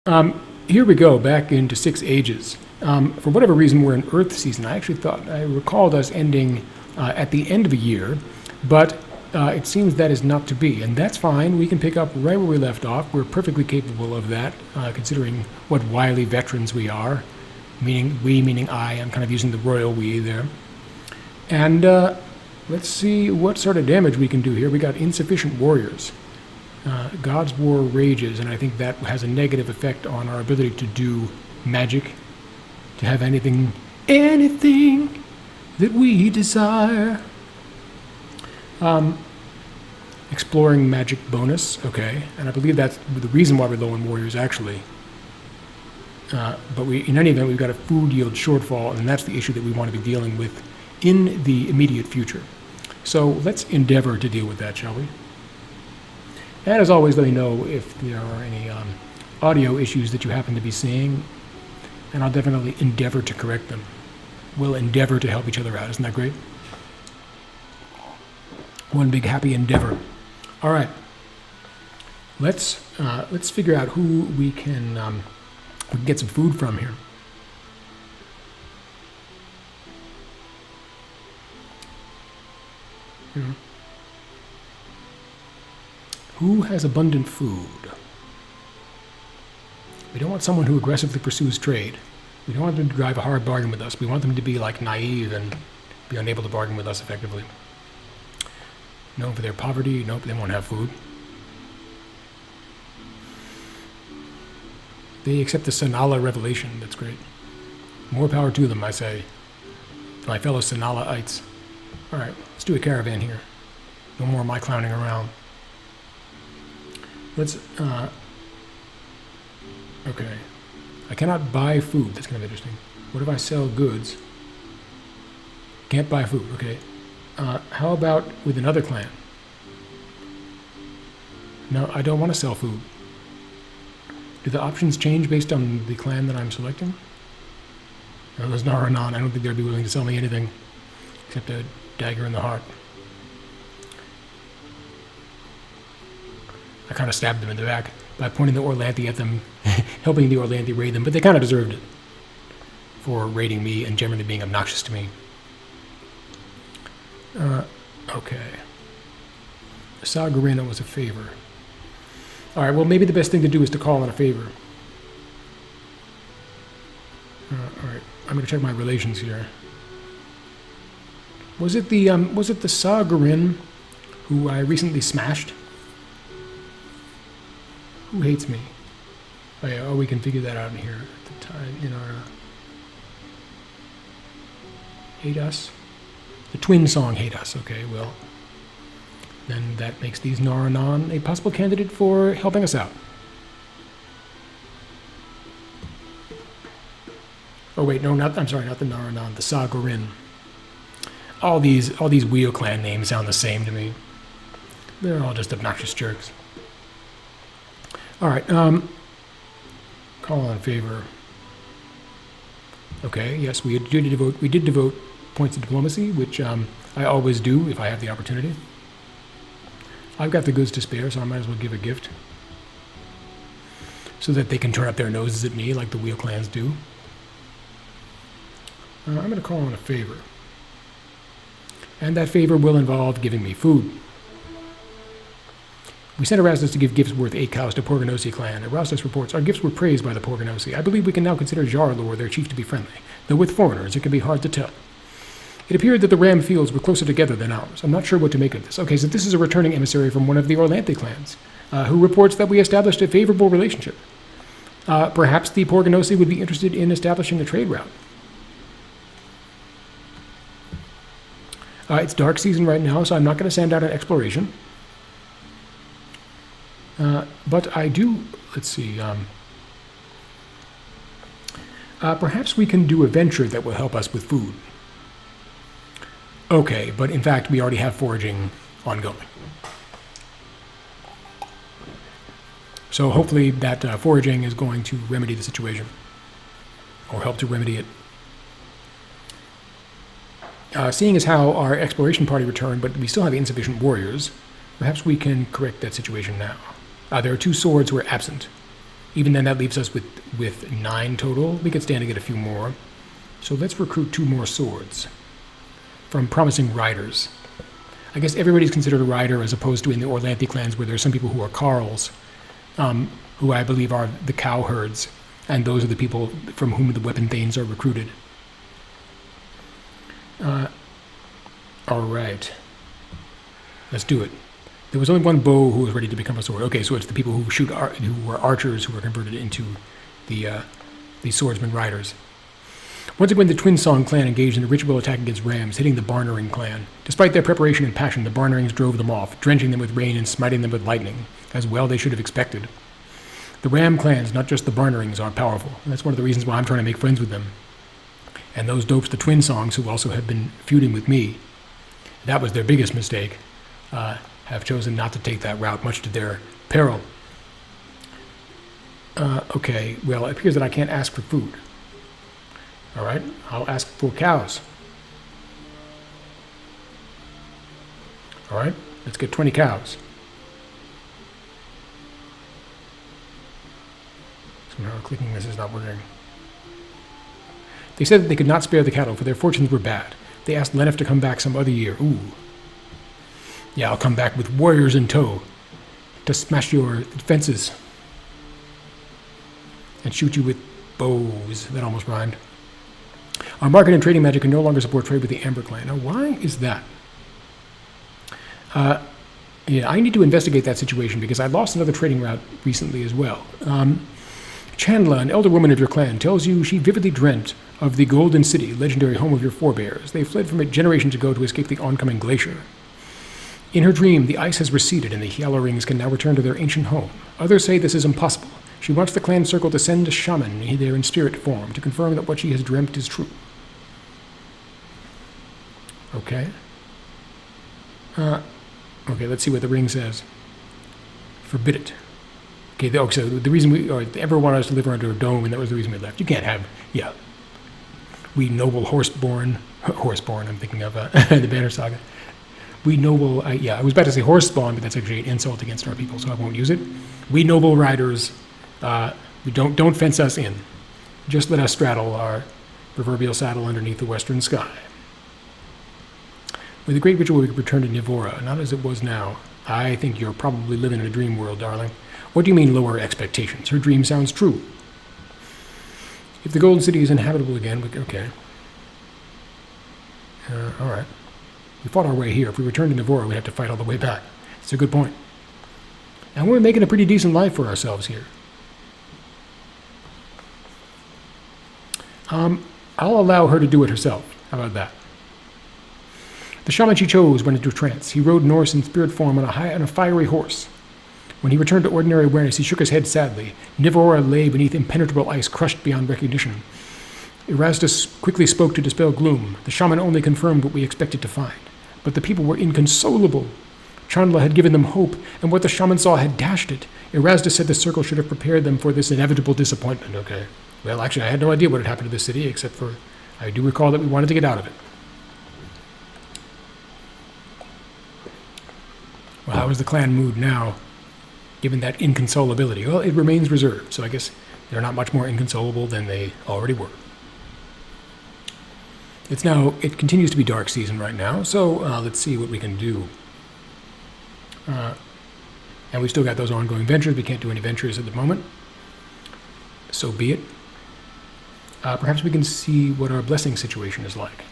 Here we go, back into 6 Ages. For whatever reason, we're in Earth season. I recalled us ending at the end of a year, but it seems that is not to be, and that's fine. We can pick up right where we left off. We're perfectly capable of that, considering what wily veterans we are. Meaning we, meaning I. I'm kind of using the royal we there. And let's see what sort of damage we can do here. We got insufficient warriors. God's War rages, and I think that has a negative effect on our ability to do magic, to have anything that we desire. Exploring magic bonus, okay, and I believe that's the reason why we're low on warriors, actually. But in any event, we've got a food yield shortfall, and that's the issue that we want to be dealing with in the immediate future. So let's endeavor to deal with that, shall we? And as always, let me know if there are any audio issues that you happen to be seeing, and I'll definitely endeavor to correct them. We'll endeavor to help each other out. Isn't that great? One big happy endeavor. All right. Let's figure out who we can get some food from here. Who has abundant food? We don't want someone who aggressively pursues trade. We don't want them to drive a hard bargain with us. We want them to be like naive and be unable to bargain with us effectively. Known for their poverty, nope, they won't have food. They accept the Sanala revelation, that's great. More power to them, I say. My fellow Sanalaites. Alright, let's do a caravan here. No more of my clowning around. Let's, okay. I cannot buy food, that's kind of interesting. What if I sell goods? Can't buy food, okay. How about with another clan? No, I don't want to sell food. Do the options change based on the clan that I'm selecting? No, there's Naranon. I don't think they'd be willing to sell me anything except a dagger in the heart. I kind of stabbed them in the back by pointing the Orlanthi at them, helping the Orlanthi raid them, but they kind of deserved it for raiding me and generally being obnoxious to me. Okay. Sagarina was a favor. Alright, well maybe the best thing to do is to call in a favor. Alright, I'm going to check my relations here. Was it the Sagarin who I recently smashed? Who hates me? Oh yeah, we can figure that out in here at the time, in our... hate us? The Twinsong hate us, okay, well, then that makes these Naranon a possible candidate for helping us out. Oh wait, no, I'm sorry, not the Naranon, the Sagarin. All these Wheel Clan names sound the same to me. They're all just obnoxious jerks. Alright, call in favor. Okay, yes, we did devote points of diplomacy, which I always do if I have the opportunity. I've got the goods to spare, so I might as well give a gift. So that they can turn up their noses at me like the Wheel Clans do. I'm going to call in a favor. And that favor will involve giving me food. We sent Erastus to give gifts worth 8 cows to Porganosi clan. Erastus reports, our gifts were praised by the Porganosi. I believe we can now consider Jarlor, their chief, to be friendly, though with foreigners it can be hard to tell. It appeared that the Ram fields were closer together than ours. I'm not sure what to make of this. Okay, so this is a returning emissary from one of the Orlanthi clans, who reports that we established a favorable relationship. Perhaps the Porganosi would be interested in establishing a trade route. It's dark season right now, so I'm not going to send out an exploration. But I do, let's see, perhaps we can do a venture that will help us with food. Okay, but in fact, we already have foraging ongoing. So hopefully that foraging is going to remedy the situation, or help to remedy it. Seeing as how our exploration party returned, but we still have insufficient warriors, perhaps we can correct that situation now. There are 2 swords who are absent. Even then, that leaves us with 9 total. We could stand to get a few more. So let's recruit 2 more swords from promising riders. I guess everybody's considered a rider, as opposed to in the Orlanthe clans where there's some people who are Carls, who I believe are the cowherds, and those are the people from whom the weapon thanes are recruited. All right. Let's do it. There was only one bow who was ready to become a sword. Okay, so it's the people who who were archers who were converted into the swordsman riders. Once again, the Twinsong clan engaged in a ritual attack against Rams, hitting the Barnering clan. Despite their preparation and passion, the Barnerings drove them off, drenching them with rain and smiting them with lightning, as well they should have expected. The Ram clans, not just the Barnerings, are powerful, and that's one of the reasons why I'm trying to make friends with them. And those dopes, the Twinsongs, who also have been feuding with me, that was their biggest mistake, have chosen not to take that route, much to their peril. Okay, well, it appears that I can't ask for food. All right, I'll ask for cows. All right, let's get 20 cows. Somehow clicking this is not working. They said that they could not spare the cattle, for their fortunes were bad. They asked Lenef to come back some other year. Ooh. Yeah, I'll come back with warriors in tow to smash your fences and shoot you with bows. That almost rhymed. Our market and trading magic can no longer support trade with the Amber clan. Now, why is that? Yeah, I need to investigate that situation because I lost another trading route recently as well. Chandla, an elder woman of your clan, tells you she vividly dreamt of the Golden City, legendary home of your forebears. They fled from it generations ago to escape the oncoming glacier. In her dream, the ice has receded and the Hyalarings can now return to their ancient home. Others say this is impossible. She wants the clan circle to send a shaman there in spirit form to confirm that what she has dreamt is true. Okay. Okay, let's see what the ring says. Forbid it. Okay, so the reason we ever wanted us to live under a dome, and that was the reason we left. You can't have, yeah. We noble horseborn, I'm thinking of the Banner Saga. We noble, yeah, I was about to say horse spawn, but that's actually an insult against our people, so I won't use it. We noble riders, we don't fence us in. Just let us straddle our proverbial saddle underneath the western sky. With the great ritual, we could return to Nivora, not as it was now. I think you're probably living in a dream world, darling. What do you mean lower expectations? Her dream sounds true. If the Golden City is inhabitable again, okay. All right. We fought our way here. If we return to Nivora, we'd have to fight all the way back. It's a good point. And we're making a pretty decent life for ourselves here. I'll allow her to do it herself. How about that? The shaman she chose went into a trance. He rode Norse in spirit form on a fiery horse. When he returned to ordinary awareness, he shook his head sadly. Nivora lay beneath impenetrable ice, crushed beyond recognition. Erastus quickly spoke to dispel gloom. The shaman only confirmed what we expected to find. But the people were inconsolable. Chandla had given them hope, and what the shaman saw had dashed it. Erastus said the circle should have prepared them for this inevitable disappointment. Okay. Well, actually, I had no idea what had happened to this city, except for I do recall that we wanted to get out of it. Well, how is the clan mood now, given that inconsolability? Well, it remains reserved, so I guess they're not much more inconsolable than they already were. It continues to be dark season right now, so let's see what we can do. And we still got those ongoing ventures. We can't do any ventures at the moment. So be it. Perhaps we can see what our blessing situation is like.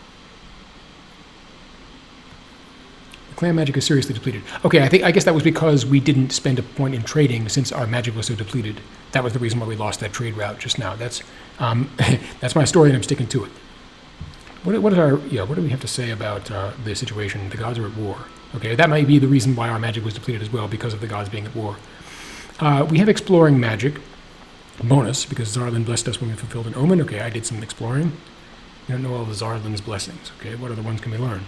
The clan magic is seriously depleted. Okay, I guess that was because we didn't spend a point in trading since our magic was so depleted. That was the reason why we lost that trade route just now. That's that's my story, and I'm sticking to it. What do we have to say about the situation? The gods are at war. Okay, that might be the reason why our magic was depleted as well, because of the gods being at war. We have exploring magic bonus because Zarlin blessed us when we fulfilled an omen. Okay, I did some exploring. We don't know all of Zarlin's blessings. Okay, what other ones can we learn?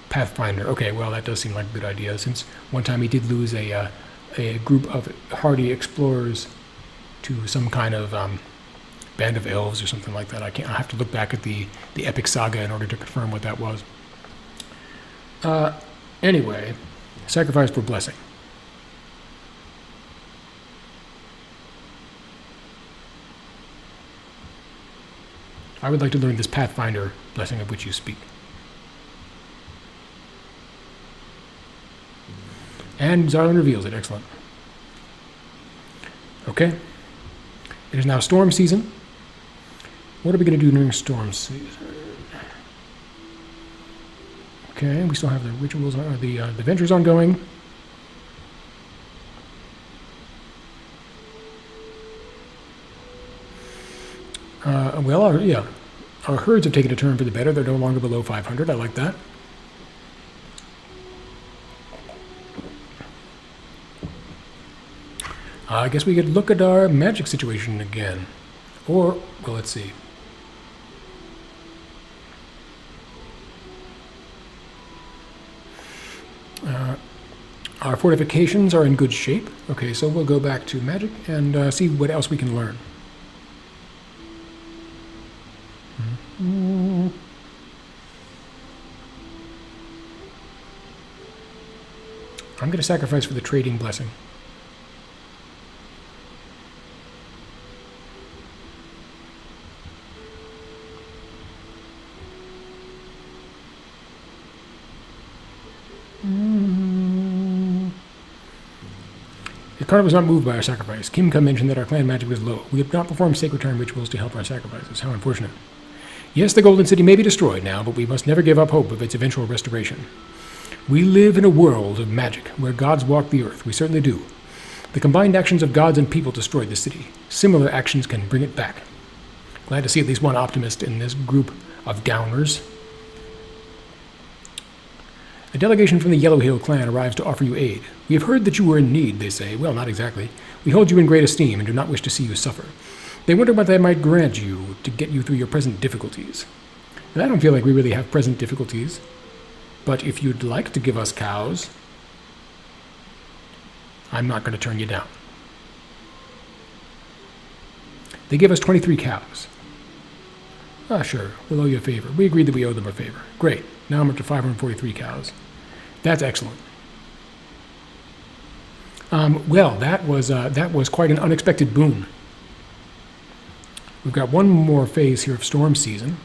Pathfinder. Okay, well that does seem like a good idea, since one time he did lose a group of hardy explorers to some kind of band of elves or something like that. I have to look back at the epic saga in order to confirm what that was. Anyway, sacrifice for blessing. I would like to learn this Pathfinder blessing of which you speak. And Zarlan reveals it. Excellent. Okay. It is now storm season. What are we going to do during storm season? Okay, we still have the rituals, the ventures ongoing. Well, our herds have taken a turn for the better. They're no longer below 500. I like that. I guess we could look at our magic situation again. Or, well, let's see. Our fortifications are in good shape. Okay, so we'll go back to magic and see what else we can learn. I'm going to sacrifice for the trading blessing. The Carnival was not moved by our sacrifice. Kimka mentioned that our clan magic was low. We have not performed sacred time rituals to help our sacrifices. How unfortunate. Yes, the Golden City may be destroyed now, but we must never give up hope of its eventual restoration. We live in a world of magic, where gods walk the earth. We certainly do. The combined actions of gods and people destroyed the city. Similar actions can bring it back. Glad to see at least one optimist in this group of downers. A delegation from the Yellow Hill clan arrives to offer you aid. We have heard that you were in need, they say. Well, not exactly. We hold you in great esteem and do not wish to see you suffer. They wonder what they might grant you to get you through your present difficulties. And I don't feel like we really have present difficulties. But if you'd like to give us cows, I'm not going to turn you down. They give us 23 cows. Ah, sure, we'll owe you a favor. We agreed that we owe them a favor. Great. Now I'm up to 543 cows. That's excellent. Well, that was quite an unexpected boon. We've got one more phase here of storm season.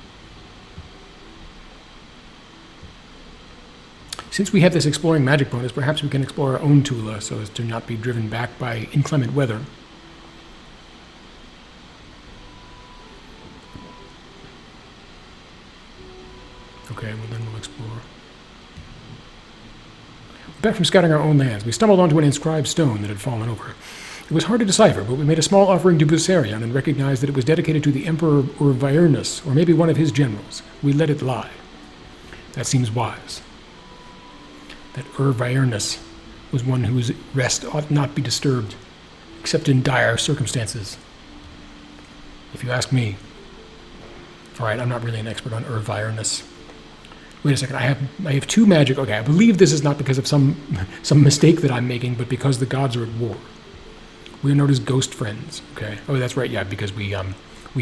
Since we have this exploring magic bonus, perhaps we can explore our own Tula so as to not be driven back by inclement weather. Okay, well then we'll explore. Back from scouting our own lands, we stumbled onto an inscribed stone that had fallen over. It was hard to decipher, but we made a small offering to Busarion and recognized that it was dedicated to the Emperor Urvairnus, or maybe one of his generals. We let it lie. That seems wise. That Urvairnus was one whose rest ought not be disturbed, except in dire circumstances. If you ask me. All right, I'm not really an expert on Urvairnus. Wait a second, I have two magic. Okay, I believe this is not because of some mistake that I'm making, but because the gods are at war. We are known as ghost friends. Okay. Oh, that's right. Yeah, because we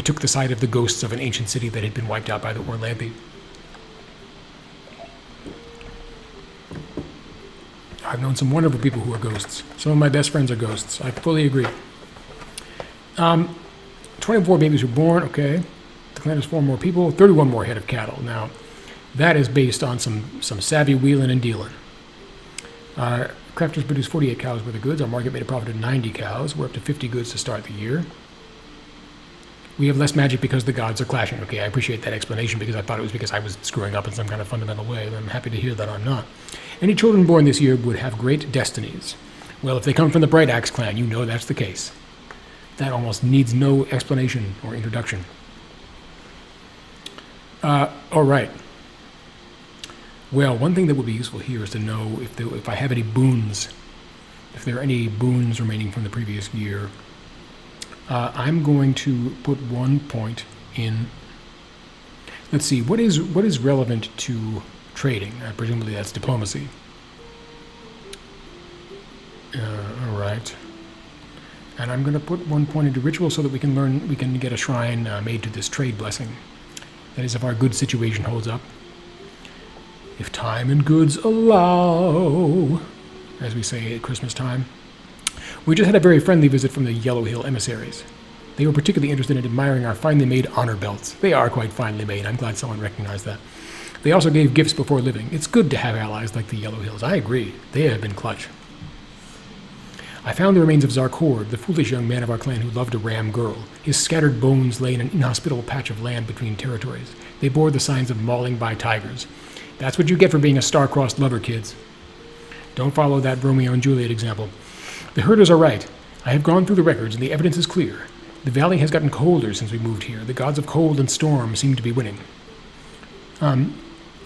took the side of the ghosts of an ancient city that had been wiped out by the Orlanthi. I've known some wonderful people who are ghosts. Some of my best friends are ghosts. I fully agree. 24 babies were born. Okay. The clan has 4 more people. 31 more head of cattle. Now, that is based on some savvy wheeling and dealing. Our crafters produced 48 cows worth of goods. Our market made a profit of 90 cows. We're up to 50 goods to start the year. We have less magic because the gods are clashing. Okay, I appreciate that explanation because I thought it was because I was screwing up in some kind of fundamental way. I'm happy to hear that I'm not. Any children born this year would have great destinies. Well, if they come from the Bright Axe clan, you know that's the case. That almost needs no explanation or introduction. All right. Well, one thing that would be useful here is to know if I have any boons, if there are any boons remaining from the previous year. I'm going to put 1 point in. Let's see, what is relevant to trading? Presumably that's diplomacy. All right. And I'm going to put 1 point into ritual so that we can get a shrine made to this trade blessing. That is, if our good situation holds up. If time and goods allow, as we say at Christmas time. We just had a very friendly visit from the Yellow Hill emissaries. They were particularly interested in admiring our finely made honor belts. They are quite finely made. I'm glad someone recognized that. They also gave gifts before living. It's good to have allies like the Yellow Hills. I agree. They have been clutch. I found the remains of Zarkord, the foolish young man of our clan who loved a ram girl. His scattered bones lay in an inhospitable patch of land between territories. They bore the signs of mauling by tigers. That's what you get for being a star-crossed lover, kids. Don't follow that Romeo and Juliet example. The herders are right. I have gone through the records, and the evidence is clear. The valley has gotten colder since we moved here. The gods of cold and storm seem to be winning.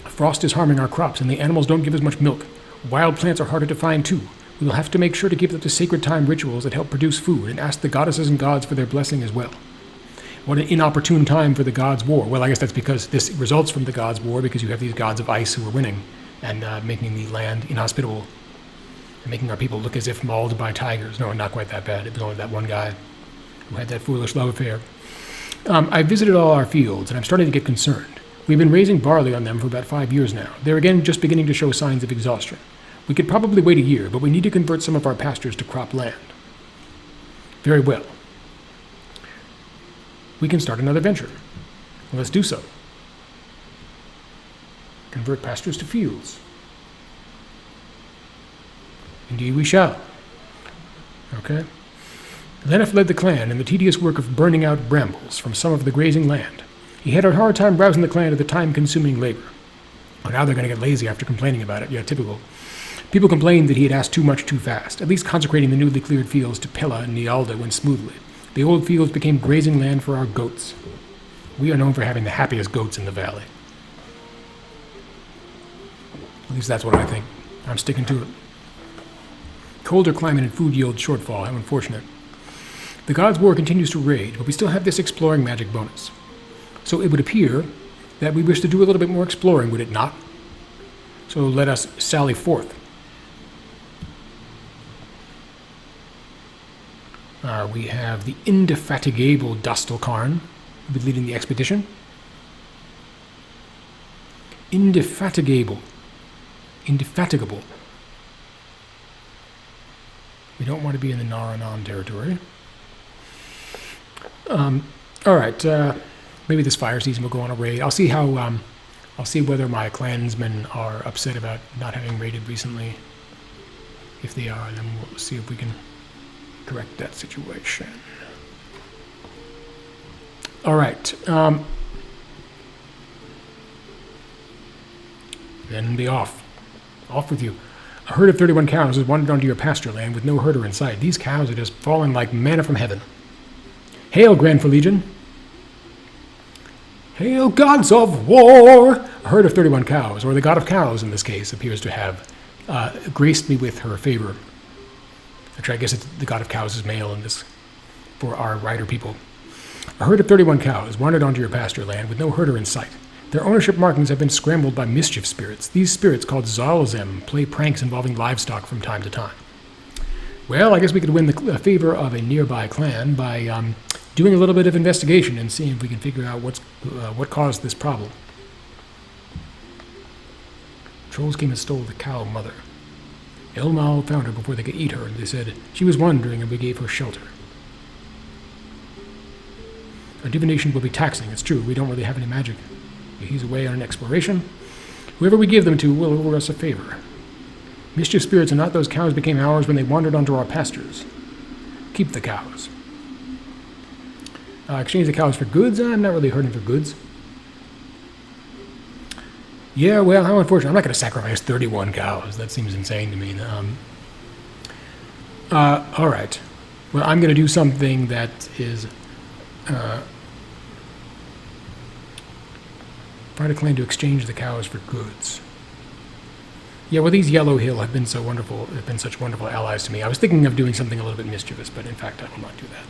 Frost is harming our crops, and the animals don't give as much milk. Wild plants are harder to find, too. We will have to make sure to keep up to sacred time rituals that help produce food, and ask the goddesses and gods for their blessing as well. What an inopportune time for the gods' war. Well, I guess that's because this results from the gods' war, because you have these gods of ice who are winning, and making the land inhospitable, and making our people look as if mauled by tigers. No, not quite that bad. It was only that one guy who had that foolish love affair. I visited all our fields, and I'm starting to get concerned. We've been raising barley on them for about 5 years now. They're again just beginning to show signs of exhaustion. We could probably wait a year, but we need to convert some of our pastures to crop land. Very well. We can start another venture. Well, let's do so. Convert pastures to fields. Indeed we shall. Okay. Lenif led the clan in the tedious work of burning out brambles from some of the grazing land. He had a hard time rousing the clan to the time-consuming labor. Well, now they're going to get lazy after complaining about it. Yeah, typical. People complained that he had asked too much too fast. At least consecrating the newly cleared fields to Pella and Nialda went smoothly. The old fields became grazing land for our goats. We are known for having the happiest goats in the valley. At least that's what I think. I'm sticking to it. Colder climate and food yield shortfall. How unfortunate. The God's War continues to rage, but we still have this exploring magic bonus. So it would appear that we wish to do a little bit more exploring, would it not? So let us sally forth. We have the indefatigable Dastelkarn, who will be leading the expedition. Indefatigable. Indefatigable. We don't want to be in the Naranon territory. All right. Maybe this fire season will go on a raid. I'll see how. I'll see whether my clansmen are upset about not having raided recently. If they are, then we'll see if we can correct that situation. All right. Then be off. Off with you. A herd of 31 cows has wandered onto your pasture land with no herder in sight. These cows are just falling like manna from heaven. Hail, Grand Legion. Hail, gods of war! A herd of 31 cows, or the god of cows in this case, appears to have graced me with her favor. Actually, I guess it's the god of cows is male in this, for our rider people. A herd of 31 cows wandered onto your pasture land with no herder in sight. Their ownership markings have been scrambled by mischief spirits. These spirits, called Zalzem, play pranks involving livestock from time to time. Well, I guess we could win the favor of a nearby clan by doing a little bit of investigation and seeing if we can figure out what caused this problem. Trolls came and stole the cow mother. Elmal found her before they could eat her, and they said she was wandering and we gave her shelter. Our divination will be taxing, it's true, we don't really have any magic. He's away on an exploration. Whoever we give them to will owe us a favor. Mischief spirits are not those cows became ours when they wandered onto our pastures. Keep the cows. Exchange the cows for goods? I'm not really hurting for goods. Yeah, well, how unfortunate. I'm not going to sacrifice 31 cows. That seems insane to me. All right. Well, I'm going to do something that is... find a clan to exchange the cows for goods. Yeah, well, these Yellow Hill have been so wonderful, have been such wonderful allies to me. I was thinking of doing something a little bit mischievous, but in fact, I will not do that.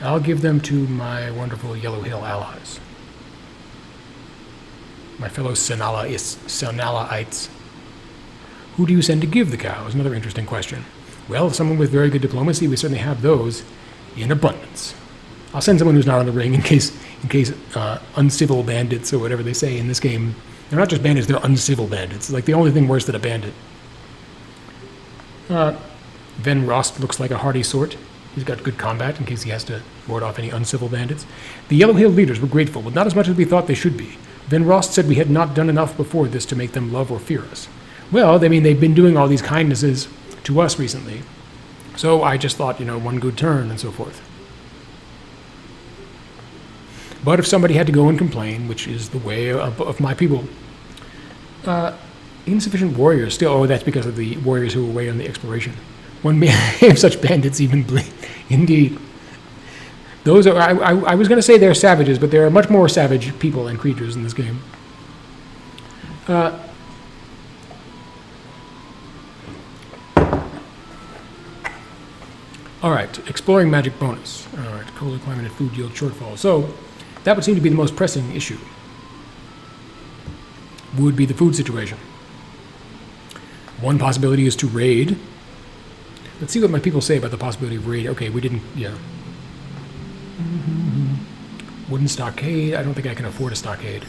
I'll give them to my wonderful Yellow Hill allies. My fellow Sanalaites. Who do you send to give the cows? Another interesting question. Well, someone with very good diplomacy, we certainly have those in abundance. I'll send someone who's not on the ring in case uncivil bandits or whatever they say in this game. They're not just bandits, they're uncivil bandits. It's like the only thing worse than a bandit. Ven Rost looks like a hardy sort. He's got good combat in case he has to ward off any uncivil bandits. The Yellow Hill leaders were grateful, but not as much as we thought they should be. Van Rost said we had not done enough before this to make them love or fear us. Well, I mean, they've been doing all these kindnesses to us recently. So I just thought, one good turn and so forth. But if somebody had to go and complain, which is the way of my people, insufficient warriors still. Oh, that's because of the warriors who were away on the exploration. One may have such bandits even bleed. Indeed. Those are, I was going to say they're savages, but there are much more savage people and creatures in this game. All right, exploring magic bonus. All right, colder climate and food yield shortfall. So that would seem to be the most pressing issue. Would be the food situation. One possibility is to raid. Let's see what my people say about the possibility of raid. Okay, we didn't, yeah. Wooden stockade. I don't think I can afford a stockade.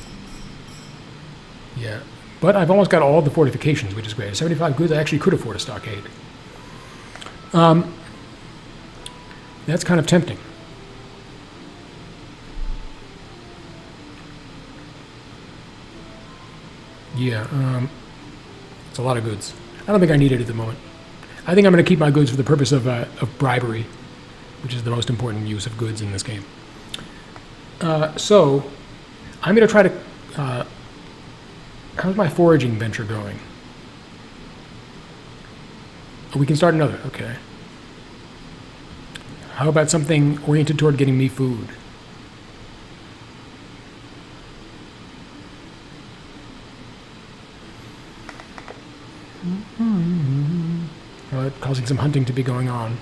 Yeah, but I've almost got all the fortifications, which is great. 75 goods, I actually could afford a stockade. That's kind of tempting. Yeah, it's a lot of goods. I don't think I need it at the moment. I think I'm going to keep my goods for the purpose of bribery, which is the most important use of goods in this game. So, I'm going to try to... how's my foraging venture going? Oh, we can start another, okay. How about something oriented toward getting me food? How about causing some hunting to be going on?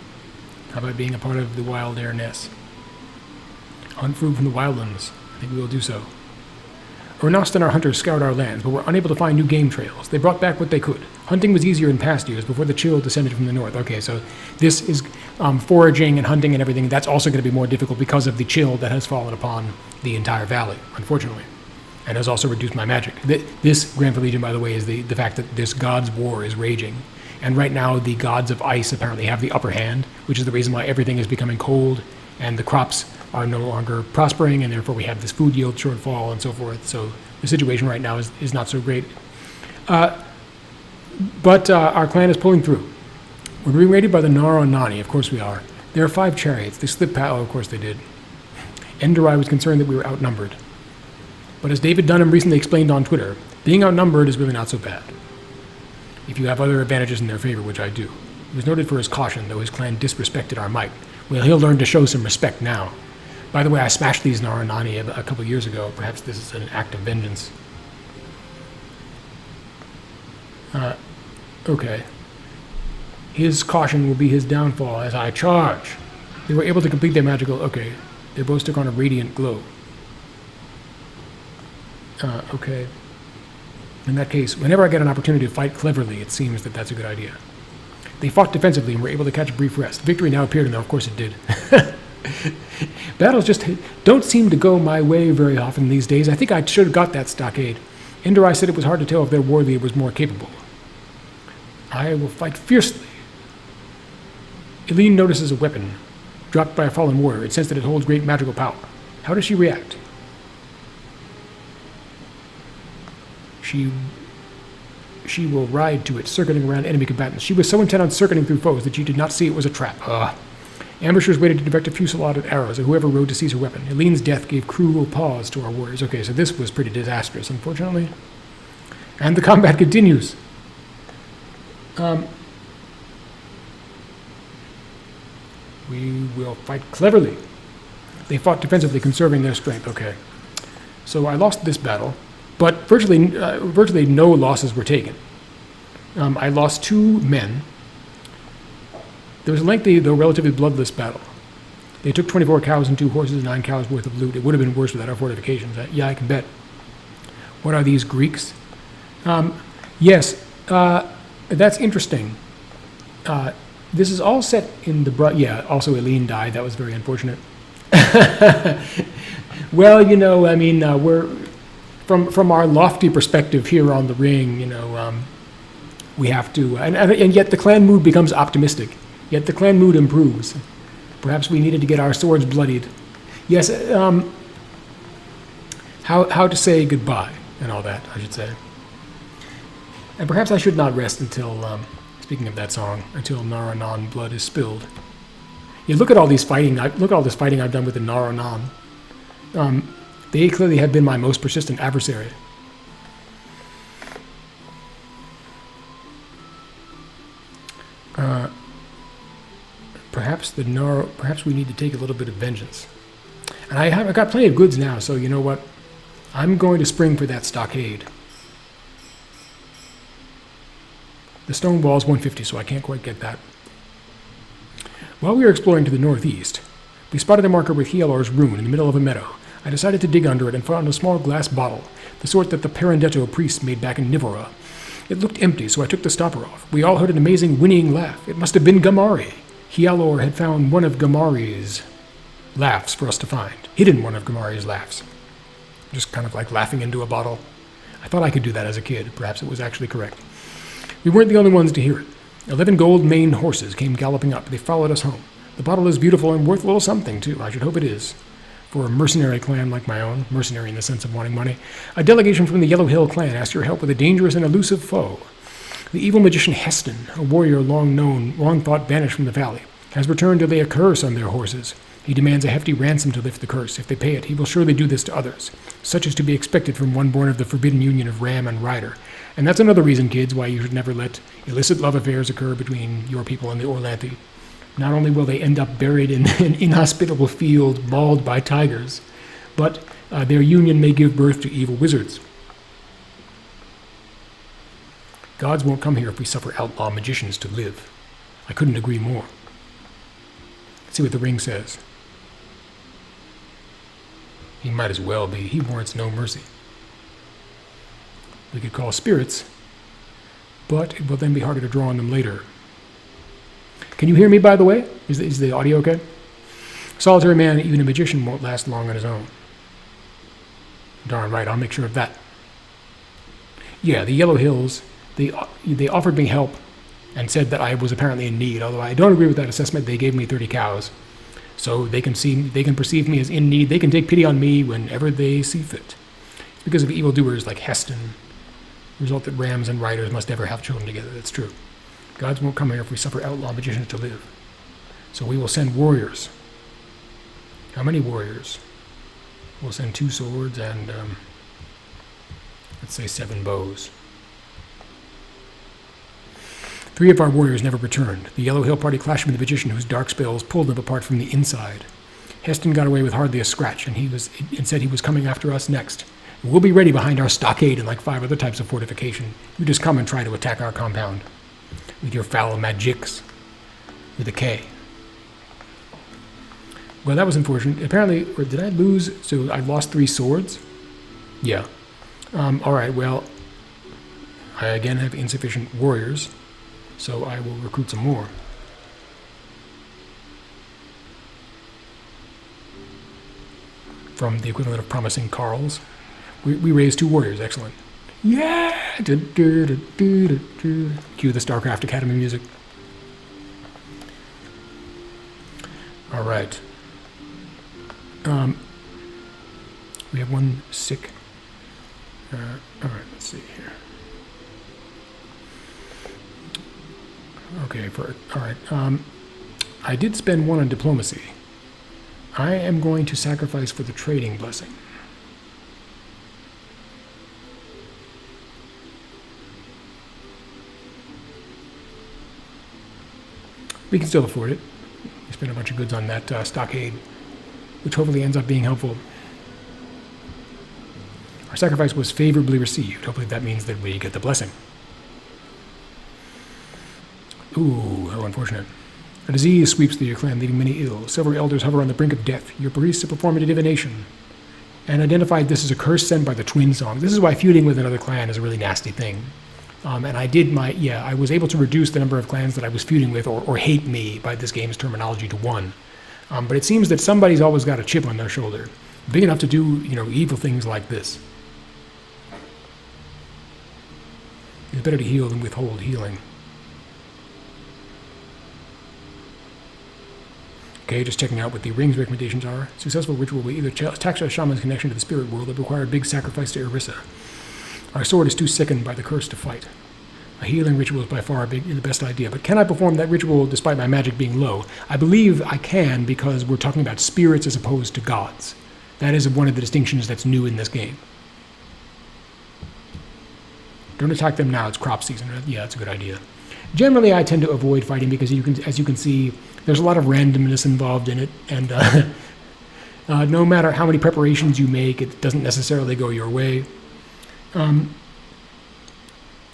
How about being a part of the wild airness? Hunt food from the wildlands. I think we will do so. Ernast and our hunters scoured our lands, but were unable to find new game trails. They brought back what they could. Hunting was easier in past years, before the chill descended from the north. Okay, so this is foraging and hunting and everything. That's also going to be more difficult because of the chill that has fallen upon the entire valley, unfortunately. And has also reduced my magic. This, Grand Legion, by the way, is the fact that this God's War is raging. And right now, the gods of ice apparently have the upper hand, which is the reason why everything is becoming cold, and the crops are no longer prospering, and therefore we have this food yield shortfall and so forth. So the situation right now is not so great. But our clan is pulling through. We're being raided by the Nara Nani, of course we are. There are 5 chariots. They slipped past, oh, of course they did. Enderai was concerned that we were outnumbered. But as David Dunham recently explained on Twitter, being outnumbered is really not so bad. If you have other advantages in their favor, which I do. He was noted for his caution, though his clan disrespected our might. Well, he'll learn to show some respect now. By the way, I smashed these Nara Nani a couple years ago. Perhaps this is an act of vengeance. Okay. His caution will be his downfall as I charge. They were able to complete their magical... Okay. They both took on a radiant glow. Okay. In that case, whenever I get an opportunity to fight cleverly, it seems that that's a good idea. They fought defensively and were able to catch a brief rest. Victory now appeared, and of course it did. Battles just don't seem to go my way very often these days. I think I should have got that stockade. Enderai said it was hard to tell if their war leader was more capable. I will fight fiercely. Eileen notices a weapon dropped by a fallen warrior. It sensed that it holds great magical power. How does she react? She will ride to it, circling around enemy combatants. She was so intent on circling through foes that she did not see it was a trap. Ambushers waited to direct a fusillade of arrows at whoever rode to seize her weapon. Eileen's death gave cruel pause to our warriors. Okay, so this was pretty disastrous, unfortunately. And the combat continues. We will fight cleverly. They fought defensively, conserving their strength. Okay. So I lost this battle, but virtually no losses were taken. I lost 2 men. There was a lengthy, though relatively bloodless battle. They took 24 cows and 2 horses, 9 cows worth of loot. It would have been worse without our fortifications. Yeah, I can bet. What are these Greeks? Yes, that's interesting. This is all set in the... Yeah, also Eileen died. That was very unfortunate. Well, I mean, we're... From our lofty perspective here on the ring, we have to... And yet the clan mood becomes optimistic. Yet the clan mood improves. Perhaps we needed to get our swords bloodied. Yes, how to say goodbye and all that, I should say. And perhaps I should not rest until, speaking of that song, until Naranon blood is spilled. Yeah, look at all these fighting. Look at all this fighting I've done with the Naranon. They clearly have been my most persistent adversary. Perhaps we need to take a little bit of vengeance. And I've got plenty of goods now, so you know what? I'm going to spring for that stockade. The stone wall is 150, so I can't quite get that. While we were exploring to the northeast, we spotted a marker with Hialor's rune in the middle of a meadow. I decided to dig under it and found a small glass bottle, the sort that the Parandetto priests made back in Nivora. It looked empty, so I took the stopper off. We all heard an amazing whinnying laugh. It must have been Gamari. Hialor had found one of Gamari's laughs for us to find. Hidden one of Gamari's laughs. Just kind of like laughing into a bottle. I thought I could do that as a kid. Perhaps it was actually correct. We weren't the only ones to hear it. 11 gold-maned horses came galloping up. They followed us home. The bottle is beautiful and worth a little something, too. I should hope it is. For a mercenary clan like my own, mercenary in the sense of wanting money, a delegation from the Yellow Hill clan asked your help with a dangerous and elusive foe. The evil magician Hesten, a warrior long thought vanished from the valley, has returned to lay a curse on their horses. He demands a hefty ransom to lift the curse. If they pay it, he will surely do this to others. Such is to be expected from one born of the forbidden union of ram and rider. And that's another reason, kids, why you should never let illicit love affairs occur between your people and the Orlanthi. Not only will they end up buried in an inhospitable field mauled by tigers, but their union may give birth to evil wizards. Gods won't come here if we suffer outlaw magicians to live. I couldn't agree more. Let's see what the ring says. He might as well be. He warrants no mercy. We could call spirits, but it will then be harder to draw on them later. Can you hear me, by the way? Is the audio okay? Solitary man, even a magician, won't last long on his own. Darn right, I'll make sure of that. Yeah, the Yellow Hills, they offered me help and said that I was apparently in need, although I don't agree with that assessment. They gave me 30 cows. So they can perceive me as in need. They can take pity on me whenever they see fit. It's because of evildoers like Hesten. The result that rams and riders must never have children together. That's true. Gods won't come here if we suffer outlaw magicians to live. So we will send warriors. How many warriors? We'll send 2 swords and, let's say 7 bows. 3 of our warriors never returned. The Yellow Hill party clashed with the magician whose dark spells pulled them apart from the inside. Hesten got away with hardly a scratch, and said he was coming after us next. We'll be ready behind our stockade and like 5 other types of fortification. You just come and try to attack our compound. With your foul magics. With a K. Well, that was unfortunate. Apparently, or did I lose? So I lost 3 swords? Yeah. Alright, well, I again have insufficient warriors, so I will recruit some more. From the equivalent of promising Carls. We raised 2 warriors, excellent. Yeah! Cue the StarCraft Academy music. Alright. We have 1 sick. Alright, let's see here. Okay, alright. I did spend 1 on diplomacy. I am going to sacrifice for the trading blessing. We can still afford it. We spent a bunch of goods on that stockade, which hopefully ends up being helpful. Our sacrifice was favorably received. Hopefully that means that we get the blessing. Ooh, how unfortunate. A disease sweeps through your clan, leaving many ill. Several elders hover on the brink of death. Your priests have performed a divination and identified this as a curse sent by the Twinsongs. This is why feuding with another clan is a really nasty thing. And I was able to reduce the number of clans that I was feuding with or hate me by this game's terminology to 1. But it seems that somebody's always got a chip on their shoulder, big enough to do, evil things like this. It's better to heal than withhold healing. Okay, just checking out what the ring's recommendations are. Successful ritual will either tax a shaman's connection to the spirit world or require a big sacrifice to Erissa. Our sword is too sickened by the curse to fight. A healing ritual is by far the best idea, but can I perform that ritual despite my magic being low? I believe I can because we're talking about spirits as opposed to gods. That is one of the distinctions that's new in this game. Don't attack them now, it's crop season. Yeah, that's a good idea. Generally, I tend to avoid fighting because as you can see, there's a lot of randomness involved in it, and no matter how many preparations you make, it doesn't necessarily go your way.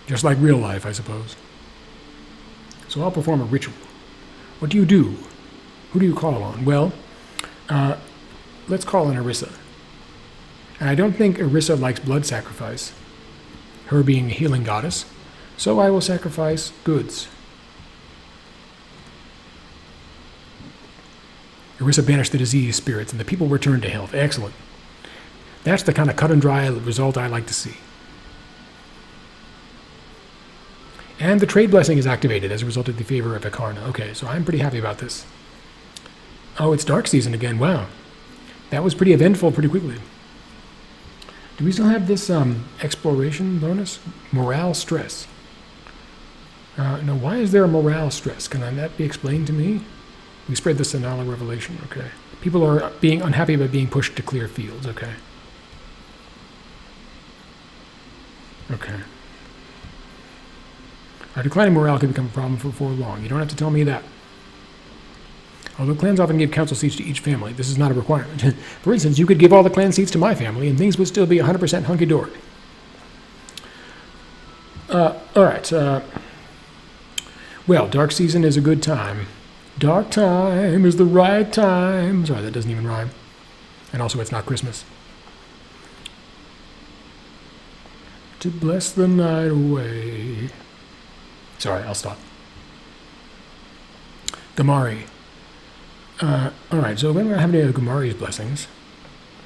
Just like real life, I suppose. So I'll perform a ritual. What do you do? Who do you call on? Well, let's call on Erissa. And I don't think Erissa likes blood sacrifice, her being a healing goddess, so I will sacrifice goods. Erissa banished the disease spirits, and the people returned to health. Excellent. That's the kind of cut and dry result I like to see. And the trade blessing is activated as a result of the favor of Akarna. Okay, so I'm pretty happy about this. Oh, it's dark season again. Wow. That was pretty eventful pretty quickly. Do we still have this exploration bonus? Morale stress. No, why is there a morale stress? Can that be explained to me? We spread the Sanala revelation. Okay. People are being unhappy about being pushed to clear fields. Okay. Okay. Our declining morale could become a problem for long. You don't have to tell me that. Although clans often give council seats to each family, this is not a requirement. For instance, you could give all the clan seats to my family, and things would still be 100% hunky-dory. All right. Well, dark season is a good time. Dark time is the right time. Sorry, that doesn't even rhyme. And also, it's not Christmas. To bless the night away. Sorry, I'll stop. Gamari. All right, so when we're having any of Gamari's blessings,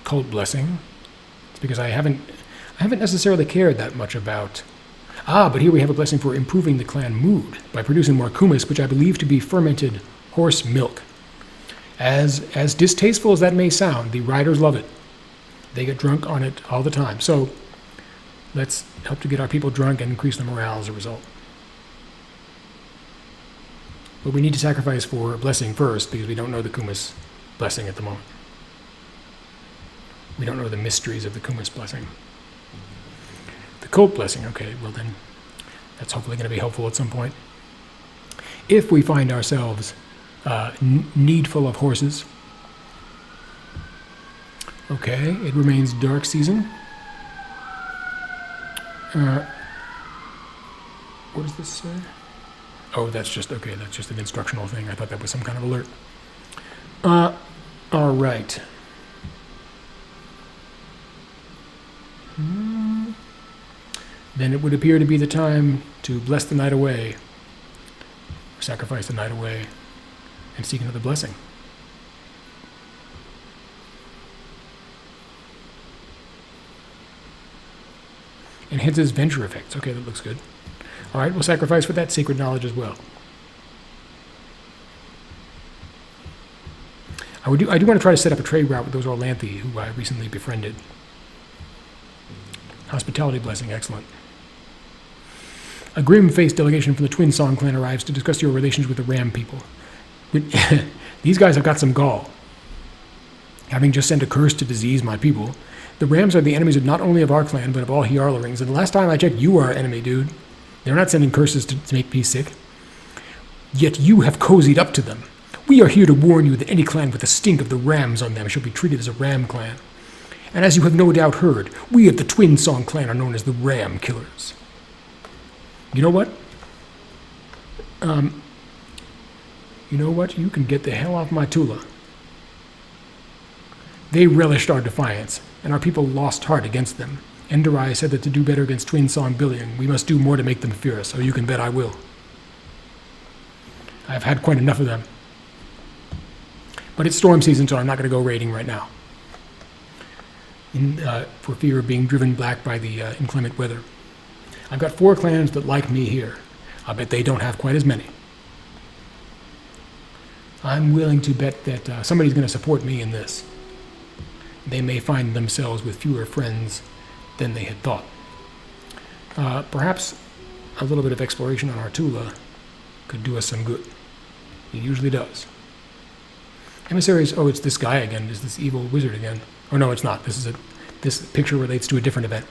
cult blessing, it's because I haven't necessarily cared that much about. But here we have a blessing for improving the clan mood by producing more kumis, which I believe to be fermented horse milk. As distasteful as that may sound, the riders love it. They get drunk on it all the time. So let's help to get our people drunk and increase their morale as a result. But we need to sacrifice for a blessing first because we don't know the kumis blessing at the moment. We don't know the mysteries of the kumis blessing. The cult blessing, okay, well then, that's hopefully going to be helpful at some point. If we find ourselves needful of horses, okay, it remains dark season. What does this say? Oh, that's just an instructional thing. I thought that was some kind of alert. All right. Then it would appear to be the time to bless the night away, sacrifice the night away, and seek another blessing. Enhances venture effects. Okay, that looks good. All right, we'll sacrifice for that sacred knowledge as well. I do want to try to set up a trade route with those Orlanthi who I recently befriended. Hospitality blessing, excellent. A grim-faced delegation from the Twinsong clan arrives to discuss your relations with the Ram people. These guys have got some gall. Having just sent a curse to disease my people, the Rams are the enemies of not only of our clan, but of all Hjarlarings. And the last time I checked, you are our enemy, dude. They're not sending curses to make me sick. Yet you have cozied up to them. We are here to warn you that any clan with the stink of the Rams on them shall be treated as a Ram clan. And as you have no doubt heard, we of the Twinsong clan are known as the Ram Killers. You know what? You know what? You can get the hell off my Tula. They relished our defiance, and our people lost heart against them. Enderai said that to do better against Twinsong bullying, we must do more to make them fear us, so you can bet I will. I've had quite enough of them. But it's storm season, so I'm not going to go raiding right now. For fear of being driven black by the inclement weather. I've got 4 clans that like me here. I bet they don't have quite as many. I'm willing to bet that somebody's going to support me in this. They may find themselves with fewer friends than they had thought. Perhaps a little bit of exploration on Artula could do us some good. It usually does. Emissaries, oh, it's this guy again. Is this evil wizard again? Oh, no, it's not. This picture relates to a different event.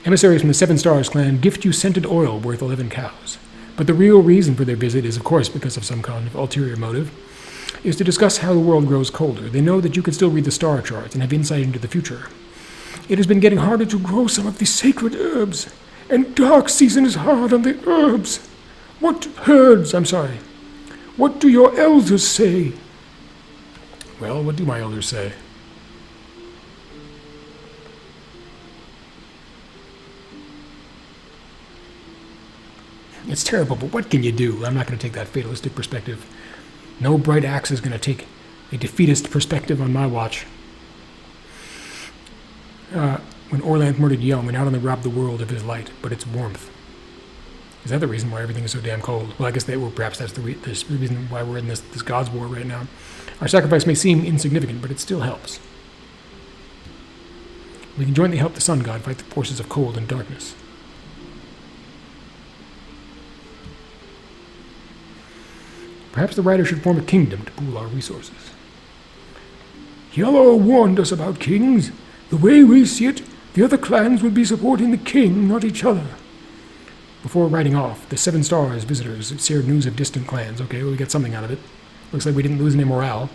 Emissaries from the Seven Stars clan gift you scented oil worth 11 cows. But the real reason for their visit is, of course, because of some kind of ulterior motive, is to discuss how the world grows colder. They know that you can still read the star charts and have insight into the future. It has been getting harder to grow some of these sacred herbs, and dark season is hard on the herbs. What do your elders say? Well, what do my elders say? It's terrible, but what can you do? I'm not going to take that fatalistic perspective. No bright axe is going to take a defeatist perspective on my watch. When Orlanth murdered Yelm, we not only robbed the world of his light, but its warmth. Is that the reason why everything is so damn cold? Well, I guess perhaps that's the reason why we're in this God's War right now. Our sacrifice may seem insignificant, but it still helps. We can jointly help the Sun God fight the forces of cold and darkness. Perhaps the writer should form a kingdom to pool our resources. Yellow warned us about kings. The way we see it, the other clans would be supporting the king, not each other. Before riding off, the Seven Stars visitors shared news of distant clans. Okay, well, we got something out of it. Looks like we didn't lose any morale.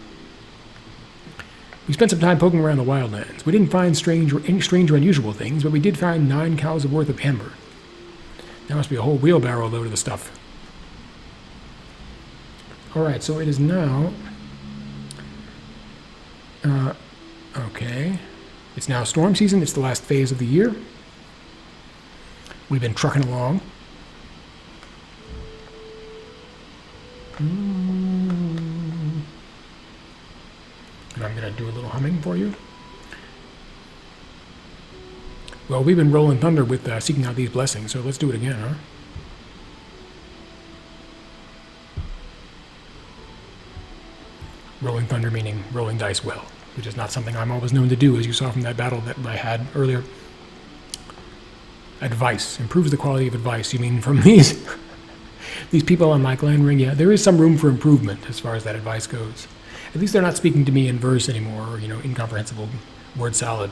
We spent some time poking around the wildlands. We didn't find any strange or unusual things, but we did find 9 cows worth of amber. That must be a whole wheelbarrow load of the stuff. Alright, so it is now... okay. It's now storm season. It's the last phase of the year. We've been trucking along. And I'm going to do a little humming for you. Well, we've been rolling thunder with seeking out these blessings, so let's do it again, huh? Rolling thunder meaning rolling dice well, which is not something I'm always known to do, as you saw from that battle that I had earlier. Advice. Improves the quality of advice. You mean from these people on my clan ring? Yeah, there is some room for improvement as far as that advice goes. At least they're not speaking to me in verse anymore, or, incomprehensible word salad.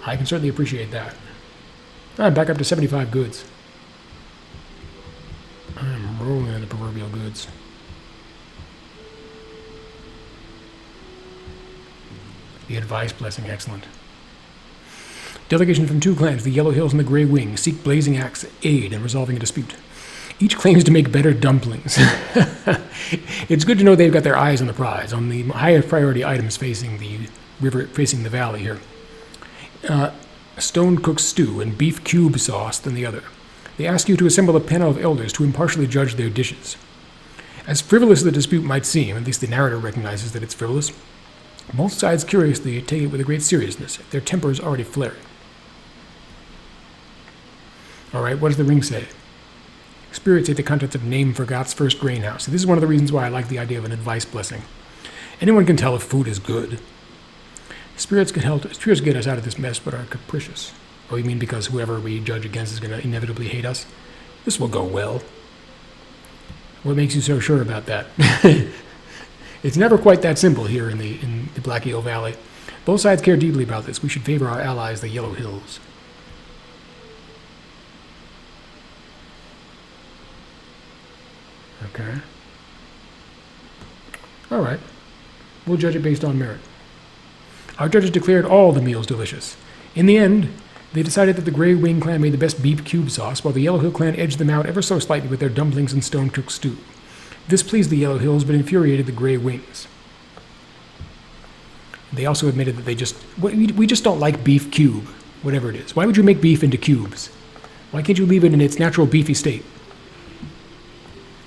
I can certainly appreciate that. I'm back up to 75 goods. I'm rolling in the proverbial goods. The advice blessing, excellent. Delegation from 2 clans, the Yellow Hills and the Grey Wing, seek Blazing Axe aid in resolving a dispute. Each claims to make better dumplings. It's good to know they've got their eyes on the prize, on the highest priority items facing the river, facing the valley here. Stone-cooked stew and beef cube sauce than the other. They ask you to assemble a panel of elders to impartially judge their dishes. As frivolous as the dispute might seem, at least the narrator recognizes that it's frivolous, both sides curiously take it with a great seriousness, their tempers already flaring. Alright, what does the ring say? Spirits ate the contents of Name Forgot's first grain house. This is one of the reasons why I like the idea of an advice blessing. Anyone can tell if food is good. Spirits get us out of this mess, but are capricious. Oh, you mean because whoever we judge against is going to inevitably hate us? This will go well. What makes you so sure about that? It's never quite that simple here in the Black Eel Valley. Both sides care deeply about this. We should favor our allies, the Yellow Hills. Okay. Alright. We'll judge it based on merit. Our judges declared all the meals delicious. In the end, they decided that the Grey Wing clan made the best beef cube sauce, while the Yellow Hill clan edged them out ever so slightly with their dumplings and stone-cooked stew. This pleased the Yellow Hills, but infuriated the Grey Wings. They also admitted that we just don't like beef cube, whatever it is. Why would you make beef into cubes? Why can't you leave it in its natural beefy state?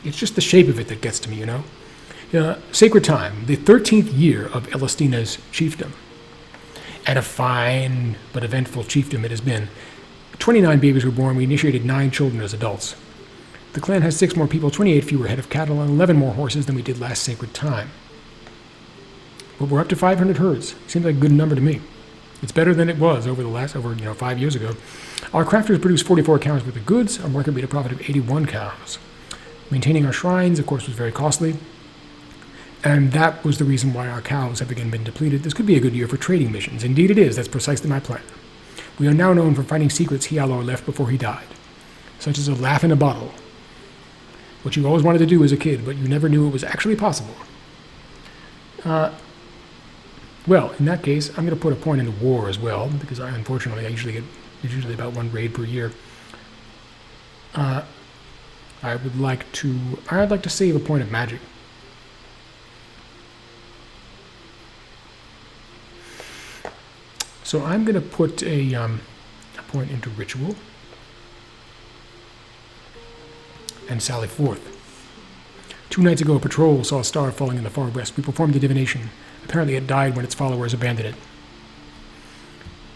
It's just the shape of it that gets to me, Sacred Time, the 13th year of Elastina's chiefdom. And a fine but eventful chiefdom it has been. 29 babies were born. We initiated 9 children as adults. The clan has 6 more people, 28 fewer head of cattle, and 11 more horses than we did last sacred time. But we're up to 500 herds. Seems like a good number to me. It's better than it was over 5 years ago. Our crafters produce 44 cows worth of goods. Our market made a profit of 81 cows. Maintaining our shrines, of course, was very costly. And that was the reason why our cows have again been depleted. This could be a good year for trading missions. Indeed it is. That's precisely my plan. We are now known for finding secrets Hialor left before he died, such as a laugh in a bottle, which you always wanted to do as a kid, but you never knew it was actually possible. Well, in that case, I'm going to put a point into war as well, because unfortunately I usually get about 1 raid per year. I'd like to save a point of magic. So I'm going to put a point into ritual and sally forth. 2 nights ago, a patrol saw a star falling in the far west. We performed a divination. Apparently it died when its followers abandoned it.